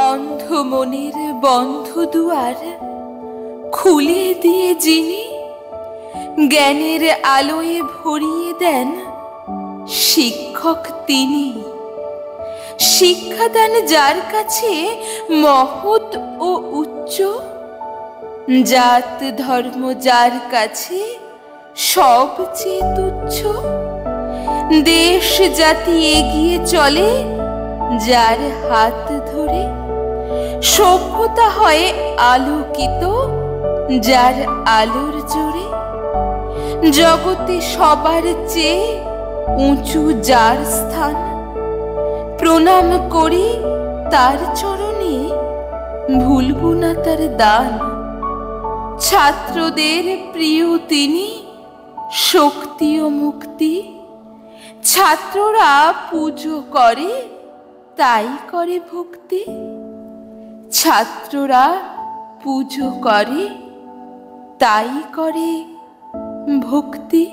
অন্ধ মনের বন্ধ দুয়ার খুলে দিয়ে যিনি জ্ঞানের আলোয় ভরিয়ে দেন, শিক্ষক তিনি। শিক্ষাদান যার কাছে মহৎ ও উচ্চ, জাত ধর্ম যার কাছে সবচেয়ে তুচ্ছ, দেশ জাতি এগিয়ে চলে যার হাত ধরে, সভ্যতা হয় আলোকিত যার আলোর জোরে, জগতে সবার চেয়ে উঁচু যার স্থান, প্রণাম করি তার চরণে, ভুলব না তার দান। ছাত্রদের প্রিয় তিনি, শক্তি ও মুক্তি, ছাত্ররা পুজো করে তাই করে ভক্তি, ছাত্ররা পুজো করে তাই করে ভক্তি।